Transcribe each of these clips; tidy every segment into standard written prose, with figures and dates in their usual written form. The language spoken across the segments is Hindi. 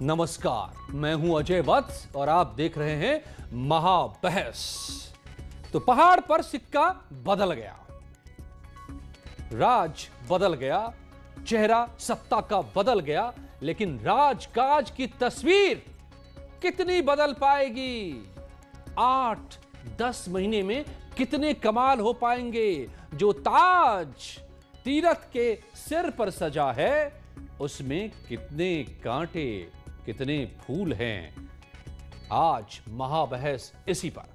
नमस्कार, मैं हूं अजय वत्स और आप देख रहे हैं महाबहस। तो पहाड़ पर सिक्का बदल गया, राज बदल गया, चेहरा सत्ता का बदल गया, लेकिन राजकाज की तस्वीर कितनी बदल पाएगी? 8-10 महीने में कितने कमाल हो पाएंगे? जो ताज तीरथ के सिर पर सजा है उसमें कितने कांटे, कितने फूल हैं? आज महाबहस इसी पर।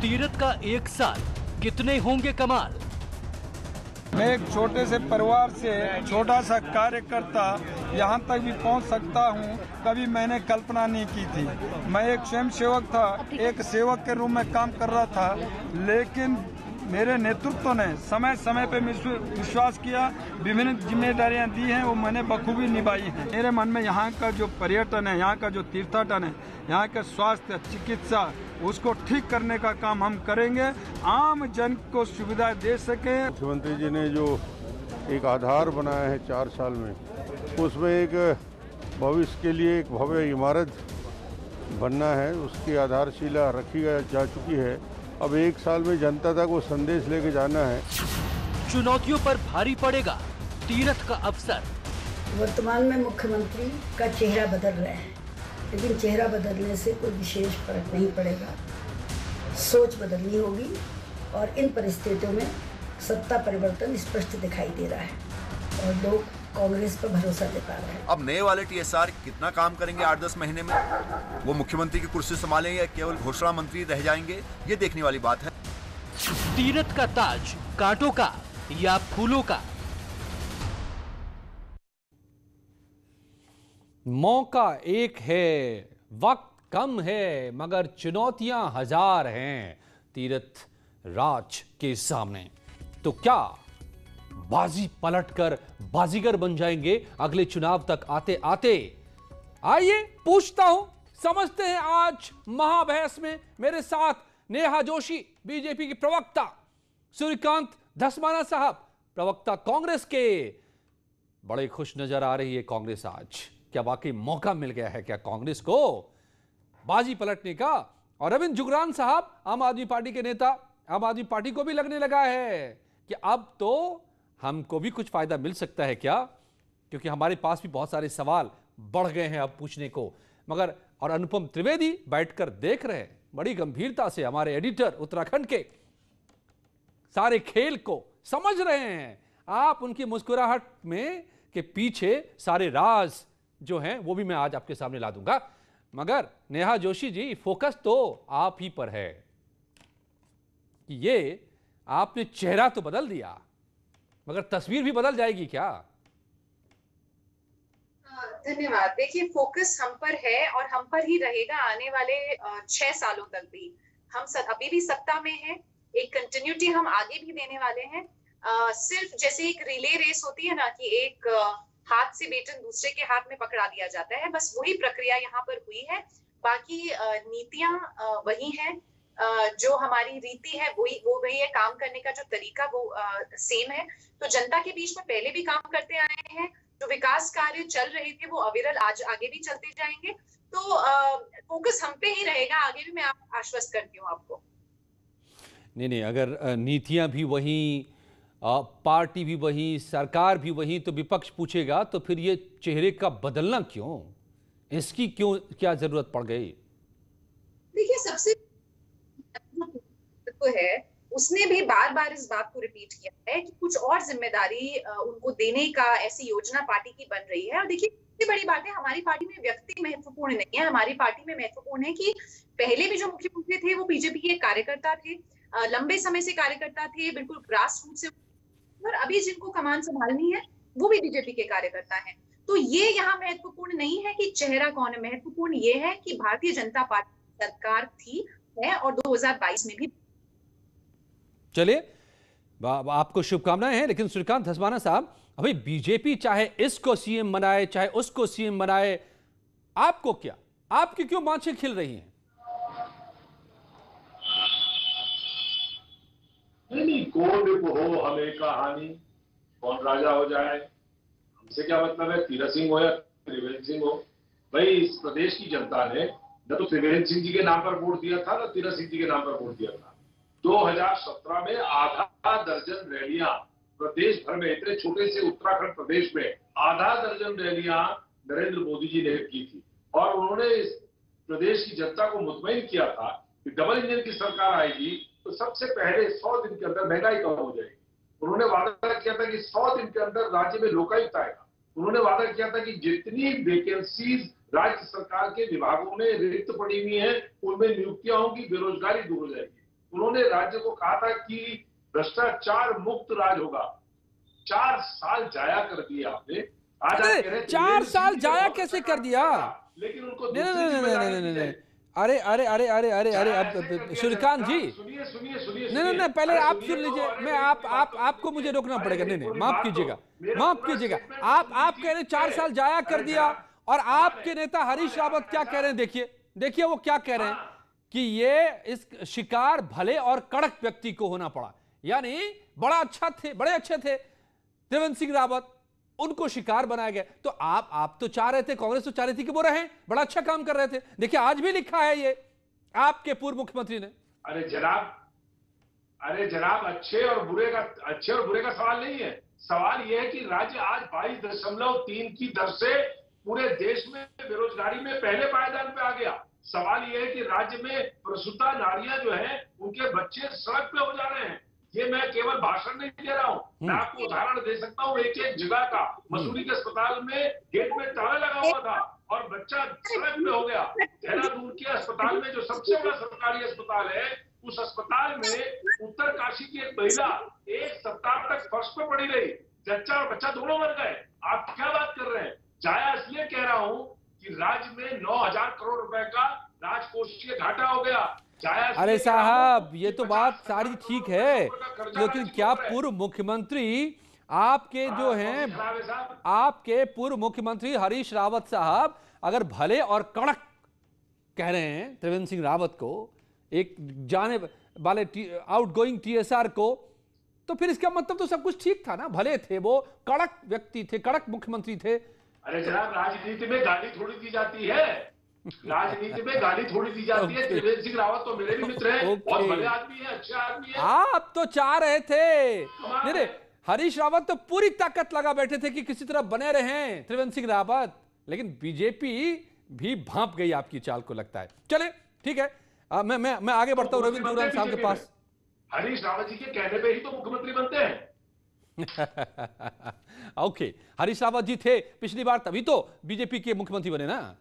तीरथ का 1 साल, कितने होंगे कमाल? मैं एक छोटे से परिवार से छोटा सा कार्यकर्ता यहाँ तक भी पहुँच सकता हूँ, कभी मैंने कल्पना नहीं की थी। मैं एक स्वयं सेवक था, एक सेवक के रूप में काम कर रहा था, लेकिन मेरे नेतृत्व ने समय समय पे विश्वास किया, विभिन्न जिम्मेदारियां दी हैं, वो मैंने बखूबी निभाई हैं। मेरे मन में यहाँ का जो पर्यटन है, यहाँ का जो तीर्थाटन है, यहाँ का स्वास्थ्य चिकित्सा, उसको ठीक करने का काम हम करेंगे, आम जन को सुविधा दे सके। मुख्यमंत्री जी ने जो एक आधार बनाया है 4 साल में, उसमें एक भविष्य के लिए एक भव्य इमारत बनना है, उसकी आधारशिला रखी जा चुकी है। अब 1 साल में जनता तक वो संदेश लेके जाना है। चुनौतियों पर भारी पड़ेगा तीरथ का अवसर। वर्तमान में मुख्यमंत्री का चेहरा बदल रहा है, लेकिन चेहरा बदलने से कोई विशेष फर्क नहीं पड़ेगा। सोच बदलनी होगी और इन परिस्थितियों में सत्ता परिवर्तन स्पष्ट दिखाई दे रहा है और लोग कांग्रेस पर भरोसा जता रहे हैं। अब नए वाले टीएसआर कितना काम करेंगे 8-10 महीने में? वो मुख्यमंत्री की कुर्सी संभालेंगे या केवल घोषणा मंत्री रह जाएंगे, ये देखने वाली बात है। तीरथ का ताज कांटों का या फूलों का? मौका एक है, वक्त कम है, मगर चुनौतियां हजार हैं तीरथ राज के सामने। तो क्या बाजी पलटकर बाजीगर बन जाएंगे अगले चुनाव तक आते आते? आइए पूछता हूं, समझते हैं। आज महाबहस में मेरे साथ नेहा जोशी, बीजेपी की प्रवक्ता, सूर्यकांत धस्माना साहब, प्रवक्ता कांग्रेस के। बड़े खुश नजर आ रही है कांग्रेस आज। क्या वाकई मौका मिल गया है क्या कांग्रेस को बाजी पलटने का? और रविंद्र जुगरान साहब, आम आदमी पार्टी के नेता, आम आदमी पार्टी को भी लगने लगा है कि अब तो हमको भी कुछ फायदा मिल सकता है क्या, क्योंकि हमारे पास भी बहुत सारे सवाल बढ़ गए हैं अब पूछने को। मगर और अनुपम त्रिवेदी बैठकर देख रहे हैं बड़ी गंभीरता से, हमारे एडिटर उत्तराखंड के, सारे खेल को समझ रहे हैं। आप उनकी मुस्कुराहट में के पीछे सारे राज जो हैं वो भी मैं आज आपके सामने ला दूंगा। मगर नेहा जोशी जी, फोकस तो आप ही पर है कि ये आपने चेहरा तो बदल दिया, मगर तस्वीर भी बदल जाएगी क्या? धन्यवाद। देखिए, फोकस हम पर है और हम पर ही रहेगा आने वाले 6 सालों तक भी। हम अभी भी सत्ता में हैं, एक कंटिन्यूटी हम आगे भी देने वाले हैं। सिर्फ जैसे एक रिले रेस होती है ना, कि एक हाथ से बेटन दूसरे के हाथ में पकड़ा दिया जाता है, बस वही प्रक्रिया यहाँ पर हुई है। बाकी नीतियां वही हैं, जो हमारी रीति है वो वही है, काम करने का जो तरीका वो सेम है। तो जनता के बीच में पहले भी काम करते आए हैं, जो विकास कार्य चल रहे थे वो अविरल आज आगे भी चलते जाएंगे। तो फोकस हम पे ही रहेगा आगे भी, मैं आश्वस्त करती हूँ आपको। नहीं, अगर नीतियां भी वही, पार्टी भी वही, सरकार भी वही, तो विपक्ष पूछेगा तो फिर ये चेहरे का बदलना क्यों? इसकी क्यों, क्या जरूरत पड़ गई? देखिए, सबसे तो है, उसने भी बार बार इस बात को रिपीट किया है कि कुछ और जिम्मेदारी उनको देने का ऐसी योजना पार्टी की बन रही है। और देखिए, सबसे बड़ी बात है, हमारी पार्टी में व्यक्ति महत्वपूर्ण नहीं है, हमारी पार्टी में महत्वपूर्ण है कि पहले भी जो मुख्यमंत्री थे वो बीजेपी के कार्यकर्ता थे, लंबे समय से कार्यकर्ता थे, बिल्कुल ग्रास रूट से, और अभी जिनको कमान संभालनी है वो भी बीजेपी के कार्यकर्ता हैं। तो ये यहाँ महत्वपूर्ण नहीं है कि चेहरा कौन है, महत्वपूर्ण ये है कि भारतीय जनता पार्टी सरकार थी, है, और 2022 में भी। चलिए, आपको शुभकामनाएं हैं। लेकिन सूर्यकांत धस्माना साहब, अभी बीजेपी चाहे इसको सीएम बनाए चाहे उसको सीएम बनाए, आपको क्या, आपकी क्यों बाँछें खिल रही हैं? को निप हो हमें कहानी, कौन राजा हो जाए हमसे क्या मतलब है, तीरथ सिंह हो या त्रिवेंद्र सिंह हो। भाई इस प्रदेश की जनता ने न तो त्रिवेंद्र सिंह जी के नाम पर वोट दिया था, न तीरथ सिंह जी के नाम पर वोट दिया था। 2017 में आधा दर्जन रैलियां प्रदेश भर में, इतने छोटे से उत्तराखंड प्रदेश में आधा दर्जन रैलियां नरेंद्र मोदी जी ने की थी और उन्होंने इस प्रदेश की जनता को मुतमईन किया था कि डबल इंजन की सरकार आएगी तो सबसे पहले 100 दिन के अंदर महंगाई कम हो जाएगी। उन्होंने वादा किया था कि 100 दिन के अंदर राज्य में लोकायुक्त आएगा। उन्होंने वादा किया था कि जितनी वैकेंसीज राज्य सरकार के विभागों में रिक्त पड़ी हुई है उनमें नियुक्तियां होंगी, बेरोजगारी दूर हो जाएगी। उन्होंने राज्य को कहा था कि भ्रष्टाचार मुक्त राज होगा। 4 साल जाया कर दिए आपने। आज आप कह रहे हैं 4 साल जाया कैसे कर दिया? लेकिन उनको नहीं, अरे अरे अरे अरे अरे अरे अब सूर्यकांत जी सुनिए नहीं, पहले आप सुन लीजिए। मैं आपको मुझे रोकना पड़ेगा। नहीं, माफ कीजिएगा। आप कह रहे हैं 4 साल जाया कर दिया और आपके नेता हरीश रावत क्या कह रहे हैं? देखिए वो क्या कह रहे हैं कि ये इस शिकार भले और कड़क व्यक्ति को होना पड़ा, यानी बड़े अच्छे थे त्रिवेंद्र सिंह रावत, उनको शिकार बनाया गया। तो आप तो चाह रहे थे, कांग्रेस तो चाह रही थी कि वो रहें, बड़ा अच्छा काम कर रहे थे। देखिए आज भी लिखा है ये आपके पूर्व मुख्यमंत्री ने। अरे जनाब अच्छे और बुरे का सवाल नहीं है। सवाल यह है कि राज्य आज 22.3 की दर से पूरे देश में बेरोजगारी में पहले पायदान पे आ गया। सवाल यह है कि राज्य में प्रसूता नारियां जो हैं उनके बच्चे सड़क पे हो जा रहे हैं। ये मैं केवल भाषण नहीं दे रहा हूँ, मैं आपको उदाहरण दे सकता हूँ। एक जगह का मसूरी के अस्पताल में गेट में ताला लगा हुआ था और बच्चा सड़क पे हो गया। देहरादून के अस्पताल में जो सबसे बड़ा सरकारी अस्पताल है, उस अस्पताल में उत्तरकाशी की एक महिला 1 सप्ताह तक फर्श पे पड़ी रही, जच्चा और बच्चा दोनों मर गए। आप क्या बात कर रहे हैं? जाया इसलिए कह रहा हूँ कि राज्य में 9,000 करोड़ रुपए का राजकोषीय घाटा हो गया। अरे साहब ये तो बात सारी ठीक है, लेकिन क्या पूर्व मुख्यमंत्री आपके जो हैं, आपके पूर्व मुख्यमंत्री हरीश रावत साहब अगर भले और कड़क कह रहे हैं त्रिवेंद्र सिंह रावत को, एक जाने वाले आउटगोइंग टीएसआर को, तो फिर इसका मतलब तो सब कुछ ठीक था ना? भले थे वो, कड़क व्यक्ति थे, कड़क मुख्यमंत्री थे। अरे जनाब राजनीति में गाली थोड़ी दी जाती है, राजनीति में गाली थोड़ी दी जाती है। त्रिवेंद्र सिंह रावत तो मेरे भी मित्र हैं, बहुत बड़े आदमी हैं, अच्छे आदमी हैं। आप तो चाह रहे थे, नहीं हरीश रावत तो पूरी ताकत लगा बैठे थे कि किसी तरह बने रहें त्रिवेंद्र सिंह रावत, लेकिन बीजेपी भी भांप गई आपकी चाल को लगता है। चले ठीक है, मैं आगे बढ़ता हूं रविंद्र जुरान साहब के पास। हरीश रावत जी के कहने पे ही तो मुख्यमंत्री बनते हैं। ओके, हरीश रावत जी थे पिछली बार, तभी तो बीजेपी के मुख्यमंत्री बने ना।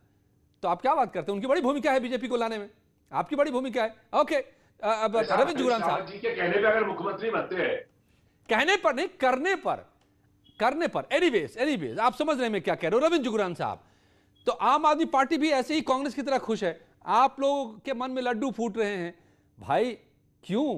तो आप क्या बात करते हैं? उनकी बड़ी भूमिका है बीजेपी को लाने में, आपकी बड़ी भूमिका है। ओके, अब रविंद्र जुरान साहब जी के कहने पे अगर मुख्यमंत्री बनते हैं, कहने पर नहीं, करने पर एनीवेज आप समझ रहे हैं मैं क्या कह रहा हूं। रविंद्र जुरान साहब, तो आम आदमी पार्टी भी ऐसे ही कांग्रेस की तरह खुश है, आप लोगों के मन में लड्डू फूट रहे हैं भाई, क्यों?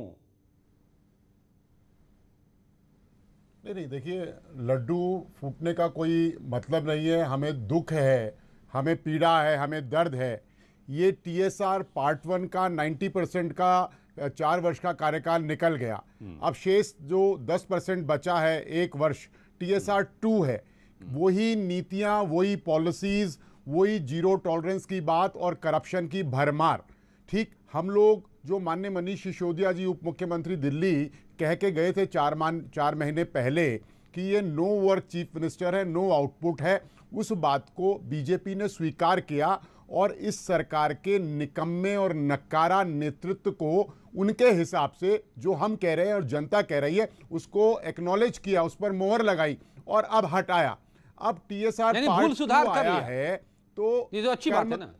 नहीं देखिए, लड्डू फूटने का कोई मतलब नहीं है। हमें दुख है, हमें पीड़ा है, हमें दर्द है। ये टीएसआर पार्ट 1 का 90% का 4 वर्ष का कार्यकाल निकल गया। अब शेष जो 10% बचा है 1 वर्ष, टीएसआर 2 है। वही नीतियां, वही पॉलिसीज, वही जीरो टॉलरेंस की बात और करप्शन की भरमार। ठीक, हम लोग जो माननीय मनीष सिसोदिया जी उप मुख्यमंत्री दिल्ली कह के गए थे 4 महीने पहले कि ये नो वर्क चीफ मिनिस्टर है, नो आउटपुट है, उस बात को बीजेपी ने स्वीकार किया और इस सरकार के निकम्मे और नकारा नेतृत्व को उनके हिसाब से जो हम कह रहे हैं और जनता कह रही है उसको एक्नॉलेज किया, उस पर मोहर लगाई और अब हटाया। अब टीएसआर भूल सुधार आया है तो ये तो अच्छी बात है ना।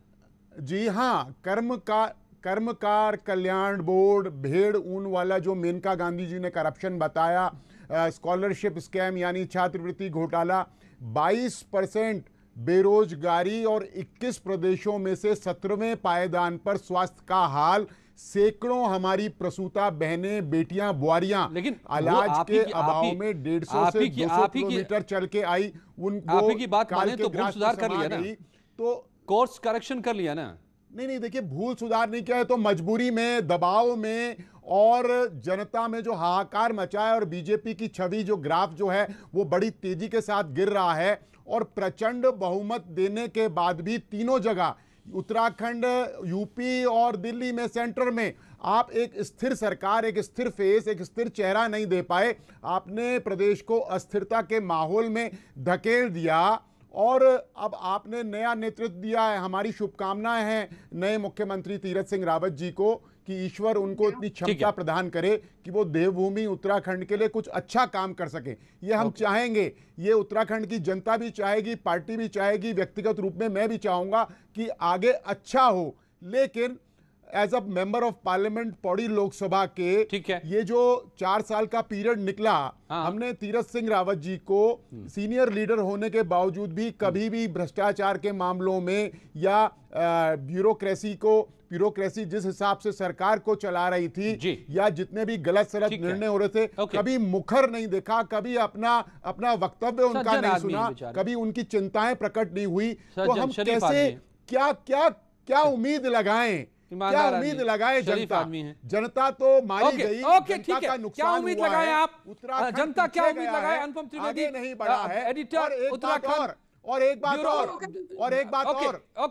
जी हाँ, कर्मकार कल्याण बोर्ड, भेड़ ऊन वाला जो मेनका गांधी जी ने करप्शन बताया, स्कॉलरशिप स्कैम यानी छात्रवृत्ति घोटाला, 22% बेरोजगारी और 21 प्रदेशों में से 17वें पायदान पर स्वास्थ्य का हाल, सैकड़ों हमारी प्रसूता बहनें, बेटियां, बुआरियां लेकिन इलाज के अभाव में 150 से 200 किलोमीटर चल के आई, उनको की बात माने तो भूल सुधार कर लिया ना, तो कोर्स करेक्शन कर लिया ना। नहीं देखिए, भूल सुधार नहीं किया है तो मजबूरी में, दबाव में, और जनता में जो हाहाकार मचा है और बीजेपी की छवि जो ग्राफ जो है वो बड़ी तेजी के साथ गिर रहा है, और प्रचंड बहुमत देने के बाद भी तीनों जगह उत्तराखंड, यूपी और दिल्ली में, सेंटर में आप एक स्थिर सरकार, एक स्थिर फेस, एक स्थिर चेहरा नहीं दे पाए। आपने प्रदेश को अस्थिरता के माहौल में धकेल दिया और अब आपने नया नेतृत्व दिया है। हमारी शुभकामनाएं हैं नए मुख्यमंत्री तीरथ सिंह रावत जी को कि ईश्वर उनको इतनी क्षमता प्रदान करे कि वो देवभूमि उत्तराखंड के लिए कुछ अच्छा काम कर सके। ये हम चाहेंगे, ये उत्तराखंड की जनता भी चाहेगी, पार्टी भी चाहेगी, व्यक्तिगत रूप में मैं भी चाहूंगा कि आगे अच्छा हो। लेकिन as a member of parliament Pauri Lok Sabha के, ठीक है, ये जो 4 साल का पीरियड निकला, हमने तीरथ सिंह रावत जी को सीनियर लीडर होने के बावजूद भी कभी भी भ्रष्टाचार के मामलों में या ब्यूरोक्रेसी जिस हिसाब से सरकार को चला रही थी या जितने भी गलत सलत निर्णय हो रहे थे, कभी मुखर नहीं देखा, कभी अपना वक्तव्य उनका नहीं सुना, कभी उनकी चिंताएं प्रकट नहीं हुई। तो हम कैसे क्या उम्मीद लगाएं, क्या उम्मीद लगाए? जनता तो मारी गई, जनता का नुकसान क्या उम्मीद लगाए आप? जनता क्या उम्मीद लगाए? अनुपम त्रिवेदी नहीं बढ़ा है। एडिटर उत्तराखंड। और एक बात और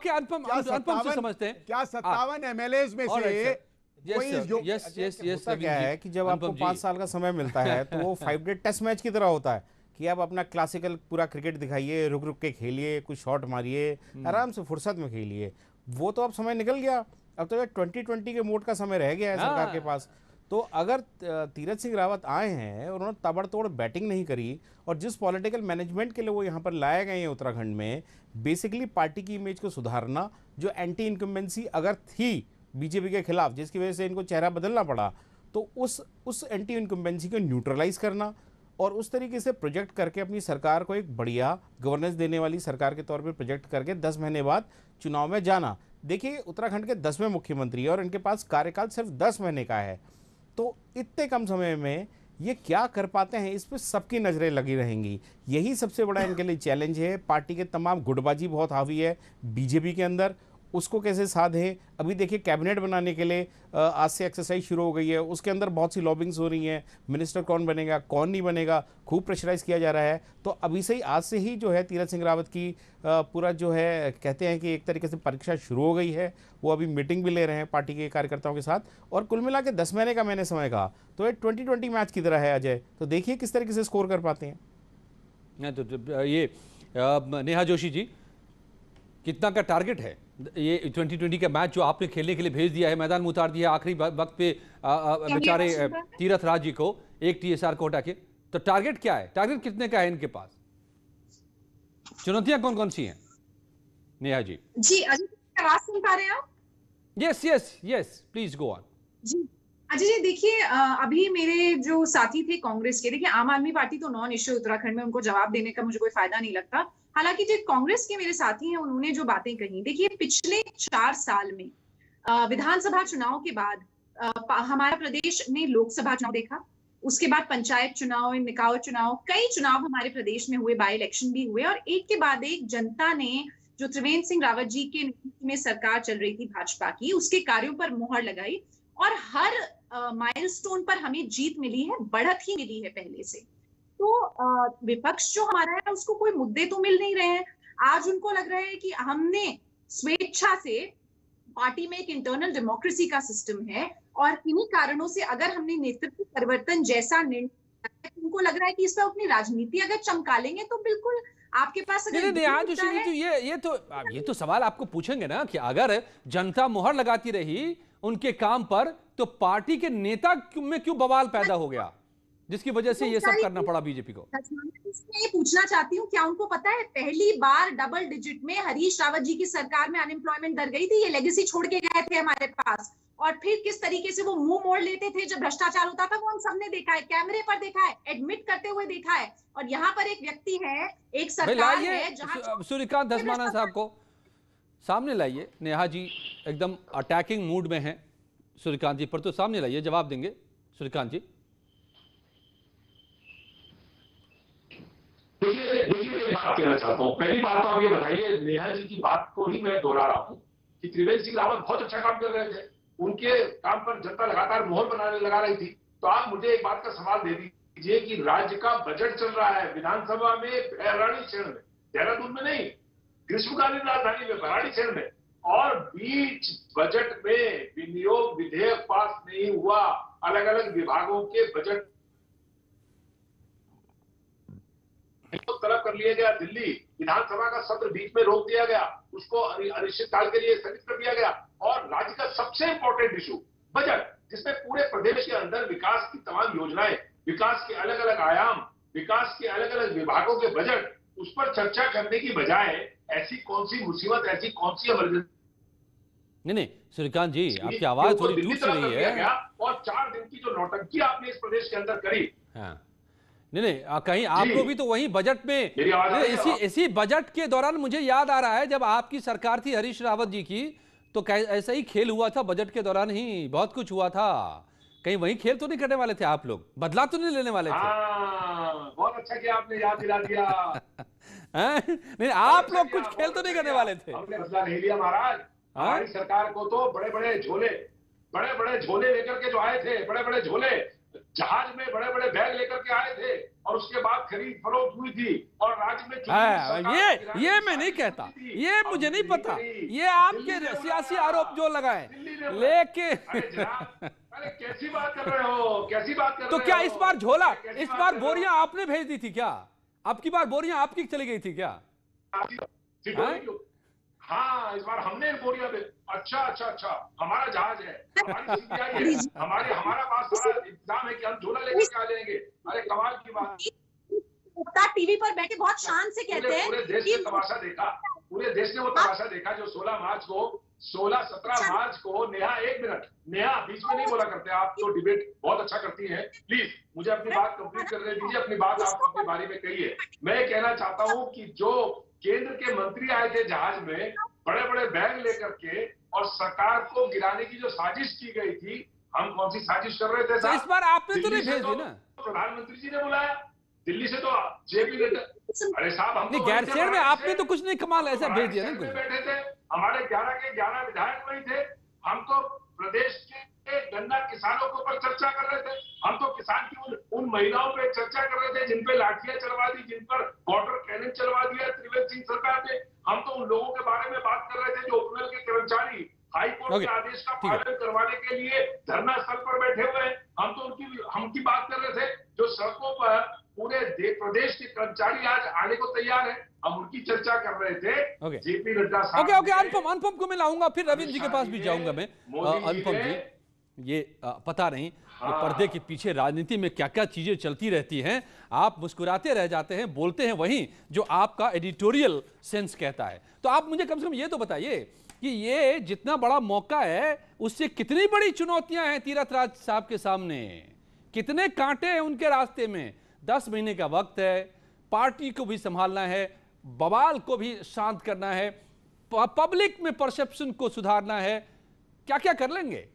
अनुपम से समझते हैं क्या 57 MLAs में से क्या है कि जब आपको 5 साल का समय मिलता है तो वो 5 डे टेस्ट मैच की तरह होता है कि आप अपना क्लासिकल पूरा क्रिकेट दिखाइए, रुक रुक के खेलिए, कुछ शॉट मारिए, आराम से फुर्सत में खेलिए। वो तो अब समय निकल गया, अब तो 2020 के मोड का समय रह गया है सरकार के पास। तो अगर तीरथ सिंह रावत आए हैं और उन्होंने ताबड़तोड़ बैटिंग नहीं करी, और जिस पॉलिटिकल मैनेजमेंट के लिए वो यहाँ पर लाए गए हैं उत्तराखंड में, बेसिकली पार्टी की इमेज को सुधारना, जो एंटी इनकम्बेंसी अगर थी बीजेपी के खिलाफ जिसकी वजह से इनको चेहरा बदलना पड़ा, तो उस एंटी इनकम्बेंसी को न्यूट्रलाइज करना और उस तरीके से प्रोजेक्ट करके अपनी सरकार को एक बढ़िया गवर्नेंस देने वाली सरकार के तौर पर प्रोजेक्ट करके 10 महीने बाद चुनाव में जाना। देखिए, उत्तराखंड के 10वें मुख्यमंत्री और इनके पास कार्यकाल सिर्फ 10 महीने का है, तो इतने कम समय में ये क्या कर पाते हैं, इस पर सबकी नजरें लगी रहेंगी। यही सबसे बड़ा इनके लिए चैलेंज है। पार्टी के तमाम गुटबाजी बहुत हावी है बीजेपी के अंदर, उसको कैसे साधें। अभी देखिए, कैबिनेट बनाने के लिए आज से एक्सरसाइज शुरू हो गई है, उसके अंदर बहुत सी लॉबिंग्स हो रही हैं, मिनिस्टर कौन बनेगा कौन नहीं बनेगा, खूब प्रेशराइज किया जा रहा है। तो अभी से ही, आज से ही जो है तीरथ सिंह रावत की पूरा जो है, कहते हैं कि एक तरीके से परीक्षा शुरू हो गई है। वो अभी मीटिंग भी ले रहे हैं पार्टी के कार्यकर्ताओं के साथ, और कुल मिला के 10 महीने का मैंने समय कहा, तो ये 2020 मैच की तरह है अजय। तो देखिए किस तरीके से स्कोर कर पाते हैं। तो ये नेहा जोशी जी, कितना का टारगेट है ये 2020 का मैच जो आपने खेलने के लिए भेज दिया है, मैदान में उतार दिया आखिरी वक्त पे बेचारे तीरथ राज जी को एक TSR को हटा के, तो टारगेट क्या है? टारगेट कितने का है इनके पास? चुनौतियां कौन कौन सी हैं नेहा जी? जी अजय, आवाज सुन पा रहे हैं आप? Yes please go on. जी अजय जी, देखिए अभी मेरे जो साथी थे कांग्रेस के, देखिए आम आदमी पार्टी तो नॉन इश्यू उत्तराखंड में, उनको जवाब देने का मुझे कोई फायदा नहीं लगता। हालांकि जो कांग्रेस के मेरे साथी हैं उन्होंने जो बातें कही, देखिए पिछले 4 साल में विधानसभा चुनाव के बाद हमारा प्रदेश ने लोकसभा चुनाव देखा, उसके बाद पंचायत चुनाव, निकाय चुनाव, कई चुनाव हमारे प्रदेश में हुए, बाई इलेक्शन भी हुए, और एक के बाद एक जनता ने जो त्रिवेंद्र सिंह रावत जी के नेतृत्व में सरकार चल रही थी भाजपा की, उसके कार्यों पर मुहर लगाई और हर माइलस्टोन पर हमें जीत मिली है, बढ़त ही मिली है पहले से। तो विपक्ष जो हमारा है उसको कोई मुद्दे तो मिल नहीं रहे हैं। आज उनको लग रहा है कि हमने स्वेच्छा से, पार्टी में एक इंटरनल डेमोक्रेसी का सिस्टम है और किन्हीं कारणों से अगर हमने नेतृत्व परिवर्तन जैसा निर्णय, उनको लग रहा है कि इस पर अपनी राजनीति अगर चमका लेंगे तो बिल्कुल आपके पास ये तो सवाल आपको पूछेंगे ना कि अगर जनता मुहर लगाती रही उनके काम पर, तो पार्टी के नेता में क्यों बवाल पैदा हो गया जिसकी वजह से ये सब करना पड़ा बीजेपी को? ये पूछना चाहती हूँ, क्या उनको पता है पहली बार डबल डिजिट में हरीश रावत जी की सरकार में अनएम्प्लॉयमेंट दर गई थी? ये लेगेसी छोड़ के गए थे हमारे पास, और फिर किस तरीके से वो मुंह मोड़ लेते थे जब भ्रष्टाचार होता था, वो हम सबने देखा है, कैमरे पर देखा है, एडमिट करते हुए देखा है। और यहाँ पर एक व्यक्ति है, एक सरकार है जहाँ सूर्यकांत धस्माना साहब को सामने लाइए। नेहा जी एकदम अटैकिंग मूड में है सूर्यकांत जी पर, तो सामने लाइए, जवाब देंगे सूर्यकांत जी। देखिए एक बात कहना चाहता हूँ। पहली बात तो आप ये बताइए, नेहा जी की बात को ही मैं दोहरा रहा हूँ कि त्रिवेंद्र सिंह रावत बहुत अच्छा काम कर रहे थे, उनके काम पर जनता लगातार मोहर लगा रही थी। तो आप मुझे एक बात का सवाल दे दीजिए कि राज्य का बजट चल रहा है विधानसभा में भराड़ीसैंण में, देहरादून में नहीं, ग्रीष्मकालीन राजधानी में भराड़ीसैंण में, और बीच बजट में विनियोग विधेयक पास नहीं हुआ। अलग अलग विभागों के बजट तो तलब कर लिया गया, दिल्ली विधानसभा का सत्र बीच में रोक दिया गया, उसको अनिश्चितकाल के लिए स्थगित कर दिया गया। और राज्य का सबसे इंपॉर्टेंट इशू बजट, जिसमें पूरे प्रदेश के अंदर विकास की तमाम योजनाएं, विकास के अलग अलग आयाम, विकास के अलग अलग विभागों के बजट, उस पर चर्चा करने की बजाय ऐसी कौन सी मुसीबत, ऐसी कौन सी इमरजेंसी। नहीं सूर्यकांत जी, आपकी आवाज थोड़ी टूट रही है। और 4 दिन की जो नौटंकी आपने इस प्रदेश के अंदर करी, हाँ नहीं कहीं आपको भी तो वही बजट में, इसी बजट के दौरान मुझे याद आ रहा है जब आपकी सरकार थी हरीश रावत जी की, तो ऐसा ही खेल हुआ था, बजट के दौरान ही बहुत कुछ हुआ था। कहीं वही खेल तो नहीं करने वाले थे आप लोग, बदला तो नहीं लेने वाले थे? बहुत अच्छा कि आपने याद दिला दिया। नहीं आप लोग कुछ खेल तो नहीं करने वाले थे? हमने बदला नहीं लिया महाराज। हमारी सरकार को तो बड़े बड़े झोले लेकर के जो आए थे, बड़े बड़े झोले, जहाज में बड़े बड़े बैग लेकर के आए थे, और उसके बाद खरीद फरोख्त हुई थी, और राज्य में ये मैं नहीं कहता, ये मुझे नहीं पता, ये आपके सियासी आरोप जो लगाए, लेकिन अरे कैसी बात कर रहे हो, कैसी बात कर रहे हो? तो क्या इस बार झोला, इस बार बोरियां आपने भेज दी थी क्या? आपकी बार बोरियां आपकी चली गई थी क्या? हाँ, इस बार हमने बोरियां भेज। अच्छा, हमारा जहाज है, हमारी सीबीआई है, हमारा पास सारा इंतजाम है कि हम झोला लेकर के आ जाएंगे। अरे कमाल की बात। टीवी पर बैठे बहुत शान से कहते हैं, पूरे देश ने तमाशा देखा, पूरे देश ने वो तमाशा देखा जो 16-17 मार्च को नेहा बीच में नहीं बोला करते, आप तो डिबेट बहुत अच्छा करती हैं। प्लीज मुझे अपनी बात कंप्लीट करने दीजिए, अपनी बात आप अपने बारे में कहिए। मैं कहना चाहता हूँ कि जो केंद्र के मंत्री आए थे जहाज में बड़े बड़े बैग लेकर के, और सरकार को गिराने की जो साजिश की गई थी, हम कौन सी साजिश कर रहे थे? तो इस बार आपने तो नहीं भेजी ना? प्रधानमंत्री जी ने बुलाया, दिल्ली से तो जेपी नड्डा। अरे साहब, हम नहीं गैरसैंण में आपने तो कुछ नहीं कमाल ऐसा भेज दिया ना कुछ। बैठे थे, हमारे 11 के 11 विधायक वही थे। हम तो प्रदेश के गन्ना किसानों के ऊपर चर्चा कर रहे थे, हम तो किसान की उन महिलाओं पे चर्चा कर रहे थे जिन पे लाठियां चलवा दी, जिन पर वाटर कैनन चलवा दिया त्रिवेंद्र सिंह सरकार ने। हम तो उन लोगों के बारे में बात कर रहे थे जो उपनल के कर्मचारी हाई कोर्ट के आदेश का पालन करवाने के लिए धरना स्थल पर बैठे हुए हैं। हम तो उनकी बात कर रहे थे जो सड़कों पर पूरे प्रदेश के कर्मचारी आज आने को तैयार है, हम उनकी चर्चा कर रहे थे। जेपी नड्डा साहब। ओके, अनुपम को मैं लाऊंगा, फिर रविंद्र जी के पास भी जाऊंगा मैं। अनुपम जी, ये पता नहीं कि पर्दे के पीछे राजनीति में क्या क्या चीजें चलती रहती हैं। आप मुस्कुराते रह जाते हैं, बोलते हैं वही जो आपका एडिटोरियल सेंस कहता है। तो आप मुझे कम से कम ये तो बताइए कि ये जितना बड़ा मौका है, उससे कितनी बड़ी चुनौतियां हैं तीरथ राज साहब के सामने, कितने कांटे हैं उनके रास्ते में। 10 महीने का वक्त है, पार्टी को भी संभालना है, बवाल को भी शांत करना है, पब्लिक में परसेप्शन को सुधारना है, क्या क्या कर लेंगे?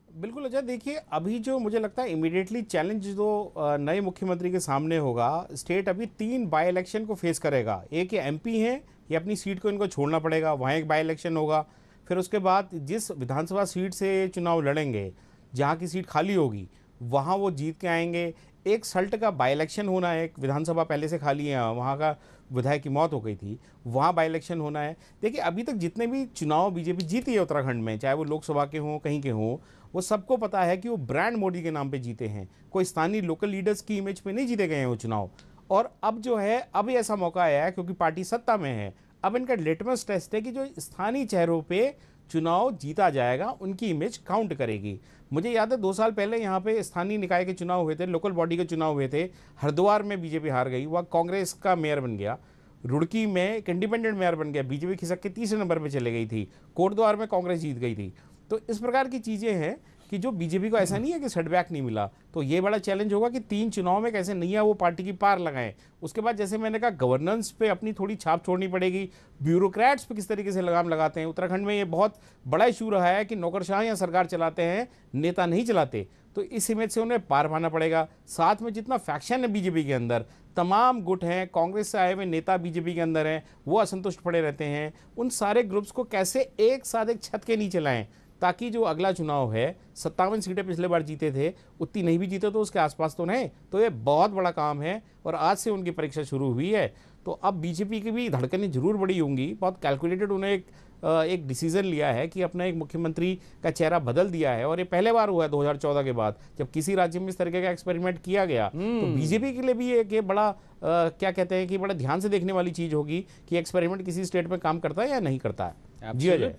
बिल्कुल अजय, देखिए अभी जो मुझे लगता है इमीडिएटली चैलेंज जो नए मुख्यमंत्री के सामने होगा, स्टेट अभी 3 बाई इलेक्शन को फेस करेगा। एक ये एमपी है, ये अपनी सीट को इनको छोड़ना पड़ेगा, वहाँ एक बाई इलेक्शन होगा। फिर उसके बाद जिस विधानसभा सीट से चुनाव लड़ेंगे, जहाँ की सीट खाली होगी वहाँ वो जीत के आएंगे। एक सल्ट का बाई इलेक्शन होना है, एक विधानसभा पहले से खाली है, वहाँ का विधायक की मौत हो गई थी, वहाँ बाई इलेक्शन होना है। देखिए अभी तक जितने भी चुनाव बीजेपी जीती है उत्तराखंड में, चाहे वो लोकसभा के हों कहीं के हों, वो सबको पता है कि वो ब्रांड मोदी के नाम पे जीते हैं, कोई स्थानीय लोकल लीडर्स की इमेज पे नहीं जीते गए हैं वो चुनाव। और अब जो है, अब ऐसा मौका आया है क्योंकि पार्टी सत्ता में है, अब इनका लिटमस टेस्ट है कि जो स्थानीय चेहरों पे चुनाव जीता जाएगा उनकी इमेज काउंट करेगी। मुझे याद है 2 साल पहले यहाँ पे स्थानीय निकाय के चुनाव हुए थे, लोकल बॉडी के चुनाव हुए थे। हरिद्वार में बीजेपी हार गई, वहाँ कांग्रेस का मेयर बन गया। रुड़की में एक इंडिपेंडेंट मेयर बन गया, बीजेपी खिसक के 3रे नंबर पे चले गई थी। कोटद्वार में कांग्रेस जीत गई थी। तो इस प्रकार की चीज़ें हैं कि जो बीजेपी को ऐसा नहीं है कि सेटबैक नहीं मिला। तो ये बड़ा चैलेंज होगा कि 3 चुनाव में कैसे नैया वो पार्टी की पार लगाएं। उसके बाद जैसे मैंने कहा, गवर्नेंस पे अपनी थोड़ी छाप छोड़नी पड़ेगी, ब्यूरोक्रेट्स पे किस तरीके से लगाम लगाते हैं। उत्तराखंड में ये बहुत बड़ा इशू रहा है कि नौकरशाह या सरकार चलाते हैं, नेता नहीं चलाते। तो इस इमेज से उन्हें पार पाना पड़ेगा। साथ में जितना फैक्शन है बीजेपी के अंदर, तमाम गुट हैं, कांग्रेस से आए हुए नेता बीजेपी के अंदर हैं, वो असंतुष्ट पड़े रहते हैं। उन सारे ग्रुप्स को कैसे एक साथ एक छत के नीचे लाएं ताकि जो अगला चुनाव है, 57 सीटें पिछले बार जीते थे, उतनी नहीं भी जीते तो उसके आसपास तो नहीं। तो ये बहुत बड़ा काम है और आज से उनकी परीक्षा शुरू हुई है। तो अब बीजेपी की भी धड़कनें जरूर बढ़ी होंगी। बहुत कैलकुलेटेड उन्हें एक डिसीजन लिया है कि अपना एक मुख्यमंत्री का चेहरा बदल दिया है। और ये पहले बार हुआ है 2014 के बाद जब किसी राज्य में इस तरीके का एक्सपेरिमेंट किया गया। तो बीजेपी के लिए भी एक ये बड़ा क्या कहते हैं कि बड़ा ध्यान से देखने वाली चीज होगी कि एक्सपेरिमेंट किसी स्टेट में काम करता है या नहीं करता है। जी अजय,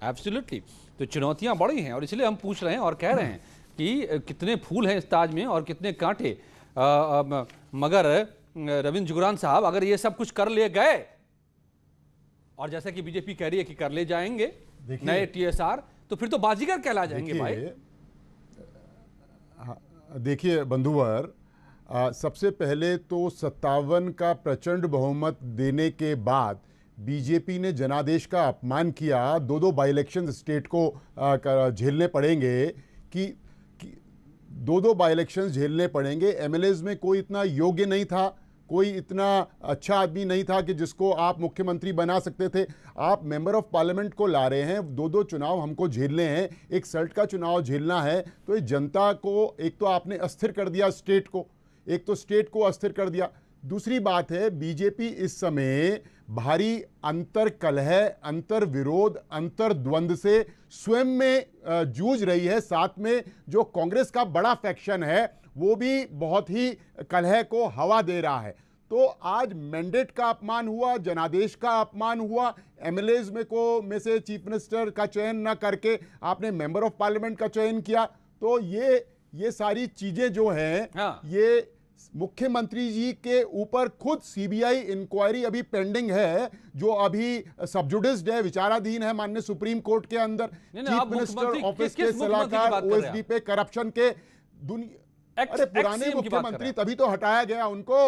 एब्सोल्युटली। तो चुनौतियां बड़ी हैं और इसलिए हम पूछ रहे हैं और कह रहे हैं कि कितने फूल हैं इस ताज में और कितने कांटे। मगर रविंद्र जुगरान साहब, अगर ये सब कुछ कर ले गए और जैसा कि बीजेपी कह रही है कि कर ले जाएंगे नए टीएसआर, तो फिर तो बाजीगर कहला जाएंगे भाई। देखिए बंधुवर, सबसे पहले तो 57 का प्रचंड बहुमत देने के बाद बीजेपी ने जनादेश का अपमान किया। दो बाई इलेक्शन स्टेट को झेलने पड़ेंगे कि दो बाई इलेक्शन झेलने पड़ेंगे। एमएलएज में कोई इतना योग्य नहीं था, कोई इतना अच्छा आदमी नहीं था कि जिसको आप मुख्यमंत्री बना सकते थे। आप मेंबर ऑफ पार्लियामेंट को ला रहे हैं, दो चुनाव हमको झेलने हैं, एक सल्ट का चुनाव झेलना है। तो ये जनता को एक तो आपने अस्थिर कर दिया, स्टेट को अस्थिर कर दिया। दूसरी बात है, बीजेपी इस समय भारी अंतर कलह, अंतर विरोध, अंतर द्वंद्व से स्वयं में जूझ रही है। साथ में जो कांग्रेस का बड़ा फैक्शन है वो भी बहुत ही कलह को हवा दे रहा है। तो आज मैंडेट का अपमान हुआ, जनादेश का अपमान हुआ, एमएलएज में से चीफ मिनिस्टर का चयन न करके आपने मेंबर ऑफ पार्लियामेंट का चयन किया। तो ये सारी चीजें जो हैं, ये मुख्यमंत्री जी के ऊपर खुद सीबीआई इंक्वायरी अभी पेंडिंग है, जो अभी सब्जुडिस्ड है, विचाराधीन है माननीय सुप्रीम कोर्ट के अंदर। चीफ मिनिस्टर ऑफिस के सलाहकार ओएसडी पे करप्शन के अरे पुराने मुख्यमंत्री तभी तो हटाया गया उनको।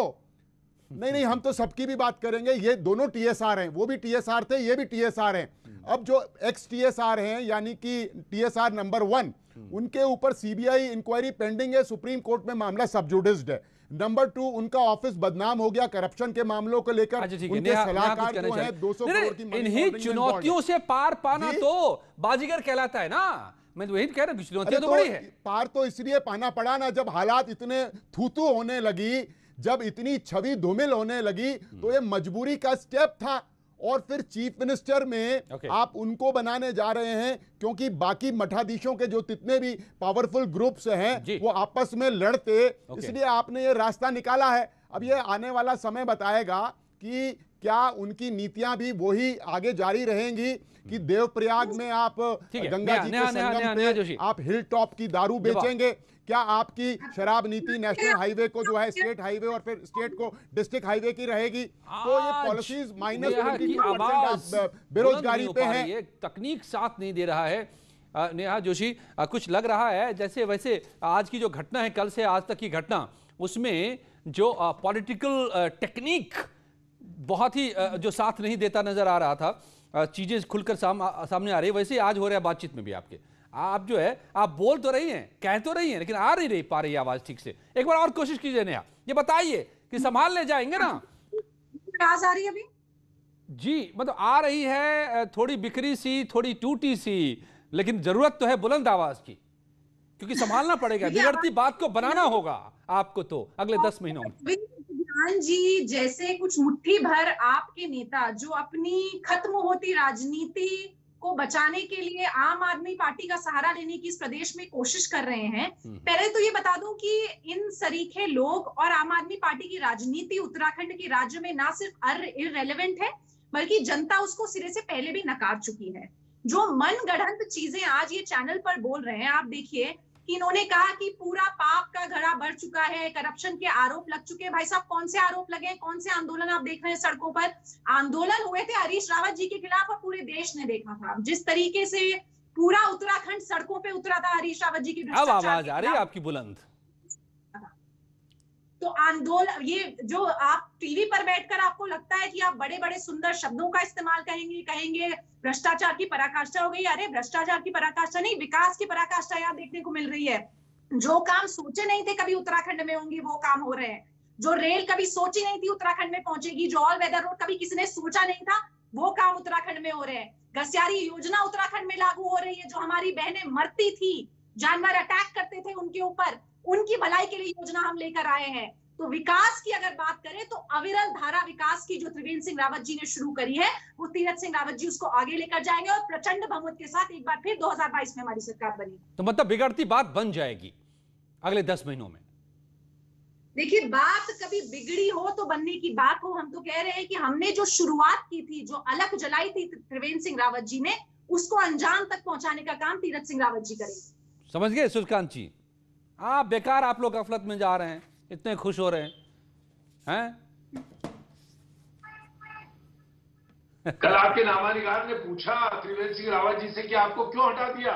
नहीं, हम तो सबकी भी बात करेंगे। ये दोनों टीएसआर हैं, वो भी टीएसआर थे, ये भी टीएसआर हैं। अब जो एक्स टीएसआर हैं यानी कि टीएसआर नंबर 1, उनके ऊपर सीबीआई इंक्वायरी पेंडिंग है, सुप्रीम कोर्ट में मामला सब्जुडिस्ड है। नंबर 2, उनका ऑफिस बदनाम हो गया करप्शन के मामलों को लेकर। उनके सलाहकार जो है 200 करोड़ की इन्हीं चुनौतियों से पार पाना तो बाजीगर कहलाता है ना। मैं तो वही कह रहा हूं, चुनौतियां तो बड़ी है। पार तो इसलिए पाना पड़ा ना, जब हालात इतने थूथू होने लगी, जब इतनी छवि धूमिल होने लगी, तो ये मजबूरी का स्टेप था। और फिर चीफ मिनिस्टर में आप उनको बनाने जा रहे हैं क्योंकि बाकी मठाधीशों के जो जितने भी पावरफुल ग्रुप्स हैं वो आपस में लड़ते, इसलिए आपने ये रास्ता निकाला है। अब ये आने वाला समय बताएगा कि क्या उनकी नीतियां भी वही आगे जारी रहेंगी कि देवप्रयाग में आप गंगा जी के संगम पे आप हिल टॉप की दारू बेचेंगे। क्या आपकी शराब नीति नेशनल हाईवे को जो है स्टेट हाईवे और फिर स्टेट को डिस्ट्रिक्ट हाईवे की रहेगी? तो ये पॉलिसीज -22% बेरोजगारी पे है। ये तकनीक साथ नहीं दे रहा है। नेहा जोशी, कुछ लग रहा है जैसे वैसे आज की जो घटना है, कल से आज तक की घटना, उसमें जो पॉलिटिकल टेक्निक बहुत ही जो साथ नहीं देता नजर आ रहा था। चीजें खुलकर सामने आ रही है। वैसे आज हो रहा है बातचीत में भी आपके, आप जो है आप बोल तो रही हैं, कह तो रही हैं, लेकिन आ नहीं पा रही आवाज ठीक से। एक बार और कोशिश कीजिए नेहा, ये बताइए कि संभाल ले जाएंगे ना? आवाज आ रही है अभी? जी, मतलब आ रही है, थोड़ी बिखरी सी, थोड़ी टूटी सी, लेकिन जरूरत तो है बुलंद आवाज की, क्योंकि संभालना पड़ेगा। बिगड़ती बात को बनाना होगा आपको तो अगले 10 महीनों में। जी जैसे कुछ मुट्ठी भर आपके नेता जो अपनी खत्म होती राजनीति को बचाने के लिए आम आदमी पार्टी का सहारा लेने की इस प्रदेश में कोशिश कर रहे हैं। पहले तो ये बता दूं कि इन सरीखे लोग और आम आदमी पार्टी की राजनीति उत्तराखंड के राज्य में ना सिर्फ इररेलेवेंट है, बल्कि जनता उसको सिरे से पहले भी नकार चुकी है। जो मन गढ़ंत चीजें आज ये चैनल पर बोल रहे हैं, आप देखिए कि इन्होंने कहा कि पूरा पाप का घड़ा बढ़ चुका है, करप्शन के आरोप लग चुके हैं। भाई साहब, कौन से आरोप लगे, कौन से आंदोलन आप देख रहे हैं सड़कों पर? आंदोलन हुए थे हरीश रावत जी के खिलाफ और पूरे देश ने देखा था जिस तरीके से पूरा उत्तराखंड सड़कों पे उतरा था हरीश रावत जी की। अब आवाज आ रही है आपकी बुलंद। तो आंदोलन, ये जो आप टीवी पर बैठकर आपको लगता है कि आप बड़े बड़े सुंदर शब्दों का इस्तेमाल कहेंगे भ्रष्टाचार की पराकाष्ठा हो गई। अरे भ्रष्टाचार की पराकाष्ठा नहीं, विकास की पराकाष्ठा यहाँ देखने को मिल रही है। जो काम सोचे नहीं थे कभी उत्तराखंड में होंगे वो काम हो रहे हैं। जो रेल कभी सोची नहीं थी उत्तराखंड में पहुंचेगी, जो ऑल वेदर रोड कभी किसी ने सोचा नहीं था, वो काम उत्तराखंड में हो रहे हैं। गस्यारी योजना उत्तराखंड में लागू हो रही है। जो हमारी बहनें मरती थी, जानवर अटैक करते थे उनके ऊपर, उनकी भलाई के लिए योजना हम लेकर आए हैं। तो विकास की अगर बात करें तो अविरल धारा विकास की जो त्रिवेंद्र सिंह रावत जी ने शुरू करी है, वो तीरथ सिंह रावत जी उसको आगे लेकर जाएंगे और प्रचंड बहुमत के साथ एक बार फिर 2022 में हमारी सरकार बनी। तो मतलब बिगड़ती बात बन जाएगी अगले 10 महीनों में। देखिए, बात कभी बिगड़ी हो तो बनने की बात हो। हम तो कह रहे हैं कि हमने जो शुरुआत की थी, जो अलख जलाई थी त्रिवेंद्र सिंह रावत जी ने, उसको अंजाम तक पहुंचाने का काम तीरथ सिंह रावत जी करेंगे। समझ गए सूर्यकांत जी? आप बेकार आप लोग गफलत में जा रहे हैं, इतने खुश हो रहे हैं? कल आपके नामाधिकार ने पूछा त्रिवेंद्र सिंह रावत जी से कि आपको क्यों हटा दिया।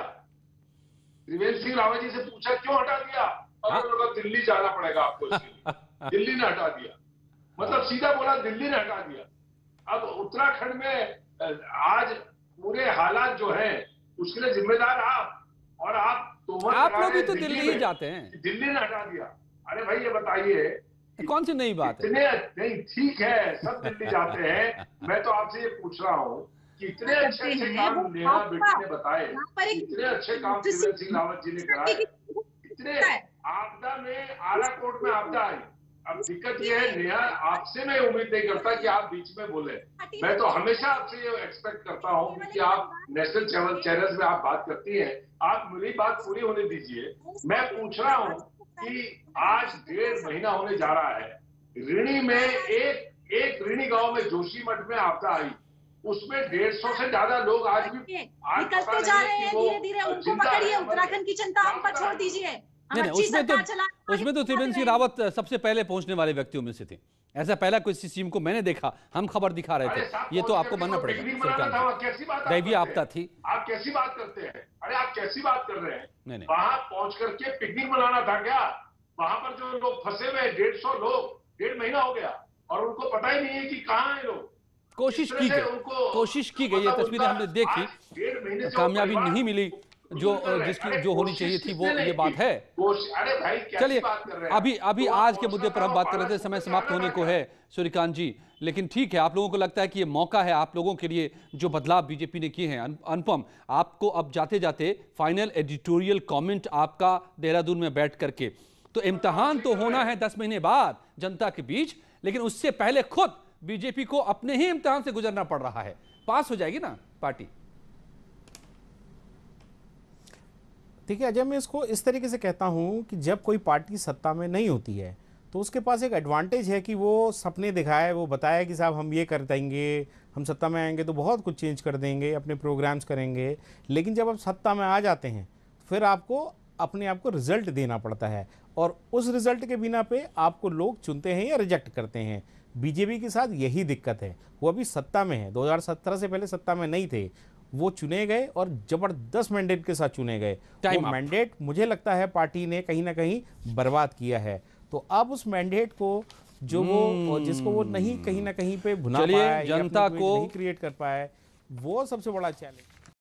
त्रिवेंद्र सिंह रावत जी से पूछा क्यों हटा दिया, और उन्होंने कहा दिल्ली जाना पड़ेगा आपको इसके लिए। दिल्ली ने हटा दिया, मतलब सीधा बोला दिल्ली ने हटा दिया। अब उत्तराखंड में आज पूरे हालात जो हैं उसके लिए जिम्मेदार आप, और आप लोग भी तो दिल्ली ही जाते हैं। दिल्ली ने हटा दिया। अरे भाई ये बताइए, कौन सी नई बात है? नहीं, ठीक है, सब दिल्ली जाते हैं। मैं तो आपसे ये पूछ रहा हूँ कि इतने अच्छे काम नेहा बेटी ने बताए, इतने अच्छे काम त्रिवेंद्र सिंह रावत जी ने कराए, इतने आपदा में आला कोर्ट में आपदा आई। अब दिक्कत ये है नेहा, आपसे मैं उम्मीद नहीं करता कि आप बीच में बोले। मैं तो हमेशा आपसे ये एक्सपेक्ट करता हूँ कि आप नेशनल चैनल्स में आप बात करती हैं, आप मेरी बात पूरी होने दीजिए। मैं पूछ रहा हूँ कि आज 1.5 महीना होने जा रहा है, ऋणी में एक ऋणी गांव में जोशीमठ में आपदा आई, उसमें 150 से ज्यादा लोग आज भी निकलते जा रहे हैं धीरे-धीरे। उनको पकड़िए, उत्तराखंड की चिंता हम पर छोड़ दीजिए। नहीं, उसमें तो त्रिवेंद्र सिंह रावत सबसे पहले पहुंचने वाले व्यक्तियों में से थे। ऐसा पहला कोई सीएम को मैंने देखा, हम खबर दिखा रहे थे, ये तो आपको मानना पड़ेगा। दैवीय आपदा थी। आप कैसी बात करते हैं? अरे आप कैसी बात कर रहे हैं? नहीं। वहां पहुंच करके पिकनिक मनाना था क्या? वहां पर जो लोग फंसे हुए 150 लोग, 1.5 महीना हो गया और उनको पता ही नहीं है कि कहाँ है लोग। कोशिश की गई, ये तस्वीरें हमने देखी, कामयाबी नहीं मिली जो होनी चाहिए थी, वो ये बात है। अरे भाई चलिए, अभी आज के मुद्दे पर हम बात कर रहे थे, समय समाप्त होने को है सूर्यकांत जी, लेकिन ठीक है, आप लोगों को लगता है कि ये मौका है आप लोगों के लिए जो बदलाव बीजेपी ने किए हैं। अनुपम, आपको अब जाते जाते फाइनल एडिटोरियल कमेंट आपका देहरादून में बैठ करके, तो इम्तिहान तो होना है 10 महीने बाद जनता के बीच, लेकिन उससे पहले खुद बीजेपी को अपने ही इम्तिहान से गुजरना पड़ रहा है। पास हो जाएगी ना पार्टी? ठीक है अजय, मैं इसको इस तरीके से कहता हूं कि जब कोई पार्टी सत्ता में नहीं होती है तो उसके पास एक एडवांटेज है कि वो सपने दिखाए, वो बताए कि साहब हम ये कर देंगे, हम सत्ता में आएंगे तो बहुत कुछ चेंज कर देंगे, अपने प्रोग्राम्स करेंगे। लेकिन जब आप सत्ता में आ जाते हैं फिर आपको अपने आप को रिजल्ट देना पड़ता है, और उस रिजल्ट के बिना पे आपको लोग चुनते हैं या रिजेक्ट करते हैं। बीजेपी के साथ यही दिक्कत है, वो अभी सत्ता में है, 2017 से पहले सत्ता में नहीं थे, वो चुने गए और जबरदस्त मैंडेट के साथ चुने गए। वो मैंडेट मुझे लगता है पार्टी ने कहीं ना कहीं बर्बाद किया है। तो अब उस मैंडेट को जो वो जिसको वो नहीं कहीं ना कहीं पे भुना पाया, जनता को नहीं क्रिएट कर पाया, वो सबसे बड़ा चैलेंज।